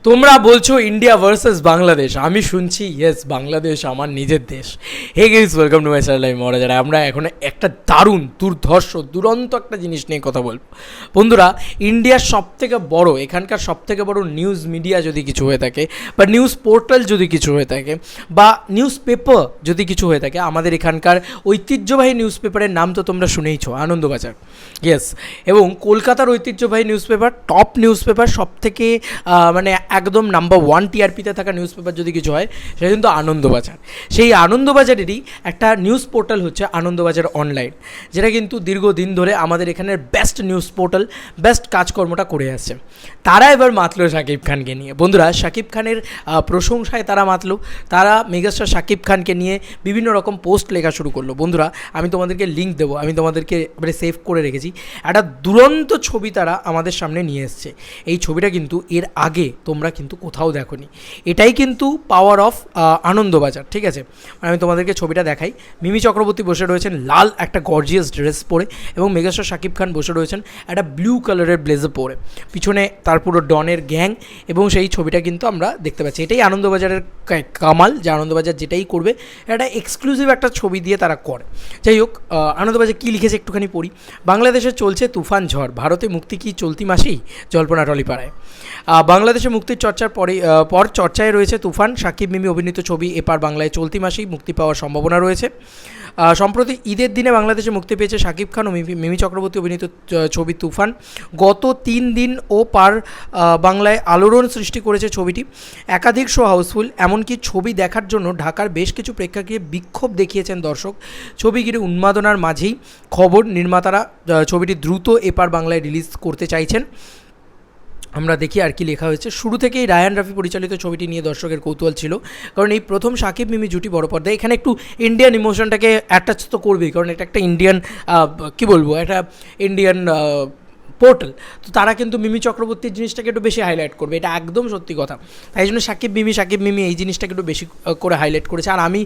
তোমরা বলছো India versus Bangladesh, আমি শুনছি ইয়েস বাংলাদেশ আমার নিজের দেশ। Hey guys, welcome to my channel. আমি মহারাজ। আমরা এখন একটা দারুণ দুর্ধর্ষ দুরন্ত একটা জিনিস নিয়ে কথা বলবো। বন্ধুরা, ইন্ডিয়ার সবথেকে বড়, এখানকার সবথেকে বড় নিউজ মিডিয়া যদি কিছু হয়ে থাকে, বা নিউজ পোর্টাল যদি কিছু হয়ে থাকে, বা নিউজ পেপার যদি কিছু হয়ে থাকে, আমাদের এখানকার ঐতিহ্যবাহী নিউজ পেপারের নাম তো তোমরা শুনেইছো, আনন্দবাজার। ইয়েস, এবং কলকাতার ঐতিহ্যবাহী news paper, top news paper, সবথেকে মানে একদম নাম্বার 1 টিআরপিতে থাকা নিউজ পেপার যদি কিছু হয়, সেটা কিন্তু আনন্দবাজার। সেই আনন্দবাজারেরই একটা নিউজ পোর্টাল হচ্ছে আনন্দবাজার অনলাইন, যেটা কিন্তু দীর্ঘদিন ধরে আমাদের এখানের বেস্ট নিউজ পোর্টাল, বেস্ট কাজকর্মটা করে আসছে। তারা এবার মাতলো শাকিব খানকে নিয়ে। বন্ধুরা, শাকিব খানের প্রশংসায় তারা মাতলো, তারা মেগাস্টার শাকিব খানকে নিয়ে বিভিন্ন রকম পোস্ট লেখা শুরু করলো। বন্ধুরা, আমি তোমাদেরকে লিঙ্ক দেবো, আমি তোমাদেরকে এবারে সেভ করে রেখেছি। একটা দুরন্ত ছবি তারা আমাদের সামনে নিয়ে এসছে। এই ছবিটা কিন্তু এর আগে তোমরা কিন্তু কোথাও দেখোনি। এটাই কিন্তু পাওয়ার অফ আনন্দবাজার, ঠিক আছে? আমি তোমাদেরকে ছবিটা দেখাই। মিমি চক্রবর্তী বসে রয়েছেন লাল একটা গর্জিয়াস ড্রেস পরে, এবং মেগাস্টার শাকিব খান বসে রয়েছেন একটা ব্লু কালারের ব্লেজার পরে। পিছনে তার পুরো ডনের গ্যাং, এবং সেই ছবিটা কিন্তু আমরা দেখতে পাচ্ছি। এটাই আনন্দবাজারের কামাল, যে আনন্দবাজার যেটাই করবে একটা এক্সক্লুসিভ একটা ছবি দিয়ে তারা করে। যাই হোক, আনন্দবাজার কী লিখেছে একটুখানি পড়ি। বাংলাদেশে চলছে তুফান ঝড়, ভারতে মুক্তি কি চলতি মাসেই? জল্পনা টলিপাড়ায়। বাংলাদেশে মুক্তির চর্চার পর চর্চায় রয়েছে তুফান। শাকিব মিমি অভিনীত ছবি এপার বাংলায় চলতি মাসেই মুক্তি পাওয়ার সম্ভাবনা রয়েছে। সম্প্রতি ঈদের দিনে বাংলাদেশে মুক্তি পেয়েছে শাকিব খান ও মিমি চক্রবর্তী অভিনীত ছবি তুফান। গত 3 দিন ও পার বাংলায় আলোড়ন সৃষ্টি করেছে ছবিটি। একাধিক শো হাউসফুল, এমনকি ছবি দেখার জন্য ঢাকার বেশ কিছু প্রেক্ষাগৃহে বিক্ষোভ দেখিয়েছেন দর্শক। ছবি ঘিরে উন্মাদনার মাঝেই খবর, নির্মাতারা ছবিটি দ্রুত এপার বাংলায় রিলিজ করতে চাইছেন। আমরা দেখি আর কি লেখা হয়েছে। শুরু থেকেই রায়ান রাফি পরিচালিত ছবিটি নিয়ে দর্শকের কৌতূহল ছিল, কারণ এই প্রথম শাকিব মিমি জুটি বড় পর্দায়। এখানে একটু ইন্ডিয়ান ইমোশনটাকে অ্যাটাচ তো করবেই, কারণ এটা একটা ইন্ডিয়ান কী বলবো, একটা ইন্ডিয়ান পোর্টাল। তো তারা কিন্তু মিমি চক্রবর্তীর জিনিসটাকে একটু বেশি হাইলাইট করবে, এটা একদম সত্যি কথা। তাই জন্য শাকিব মিমি এই জিনিসটাকে একটু বেশি করে হাইলাইট করেছে। আর আমি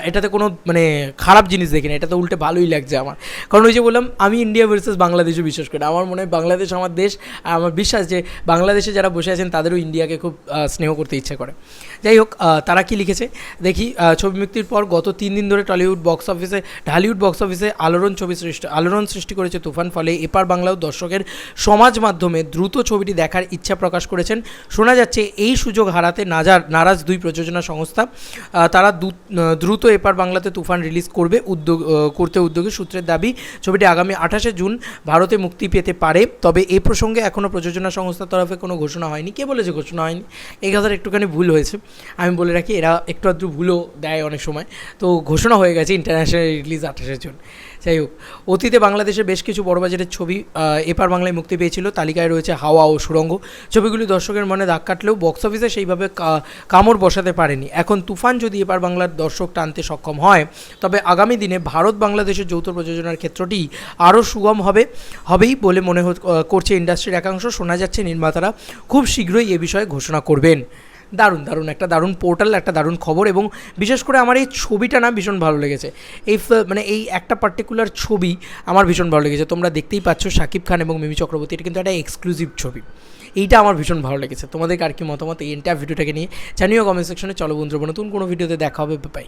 এটাতে কোনো মানে খারাপ জিনিস দেখি না, এটাতে উল্টে ভালোই লাগছে আমার। কারণ ওই যে বললাম, আমি ইন্ডিয়া ভার্সেস বাংলাদেশও বিশ্বাস করি। আমার মনে হয় বাংলাদেশ আমার দেশ, আর আমার বিশ্বাস যে বাংলাদেশে যারা বসে আছেন তাদেরও ইন্ডিয়াকে খুব স্নেহ করতে ইচ্ছে করে। যাই হোক, তারা কি লিখেছে দেখি। ছবি মুক্তির পর গত 3 দিন ধরে ঢালিউড বক্স অফিসে আলোড়ন সৃষ্টি করেছে তুফান। ফলে এপার বাংলাও দর্শকের সমাজ মাধ্যমে দ্রুত ছবিটি দেখার ইচ্ছা প্রকাশ করেছেন। শোনা যাচ্ছে এই সুযোগ হারাতে নারাজ 2 প্রযোজনা সংস্থা। তারা দ্রুত এপার বাংলাতে তুফান রিলিজ করতে উদ্যোগী। সূত্রের দাবি, ছবিটি আগামী 28শে জুন ভারতে মুক্তি পেতে পারে। তবে এই প্রসঙ্গে এখনও প্রযোজনা সংস্থার তরফে কোনো ঘোষণা হয়নি। কে বলেছে ঘোষণা হয়নি? এই কথাটা একটুখানি ভুল হয়েছে, আমি বলে রাখি। এরা একটু আধটু ভুলও দেয় অনেক সময়। তো ঘোষণা হয়ে গেছে ইন্টারন্যাশনাল রিলিজ 28শে জুন। যাই হোক, অতীতে বাংলাদেশের বেশ কিছু বড় বাজেটের ছবি এপার বাংলায় মুক্তি পেয়েছিল। তালিকায় রয়েছে হাওয়া ও সুড়ঙ্গ। ছবিগুলি দর্শকের মনে দাগ কাটলেও বক্স অফিসে সেইভাবে কামড় বসাতে পারেনি। এখন তুফান যদি এপার বাংলার দর্শক টানতে সক্ষম হয়, তবে আগামী দিনে ভারত বাংলাদেশের যৌথ প্রযোজনার ক্ষেত্রটি আরও সুগম হবেই বলে মনে করছে ইন্ডাস্ট্রির একাংশ। শোনা যাচ্ছে নির্মাতারা খুব শীঘ্রই এ বিষয়ে ঘোষণা করবেন। দারুণ একটা দারুণ পোর্টাল, একটা দারুণ খবর। এবং বিশেষ করে আমার এই ছবিটা না ভীষণ ভালো লেগেছে। এই একটা পার্টিকুলার ছবি আমার ভীষণ ভালো লেগেছে। তোমরা দেখতেই পাচ্ছ শাকিব খান এবং মিমি চক্রবর্তী, এটা কিন্তু একটা এক্সক্লুসিভ ছবি। এইটা আমার ভীষণ ভালো লেগেছে। তোমাদের আর কি মতামত এই এন্টায়ার ভিডিওটাকে নিয়ে জানিও কমেন্ট সেকশনে। চলো বন্ধুরা, নতুন কোনো ভিডিওতে দেখা হবে, বাই।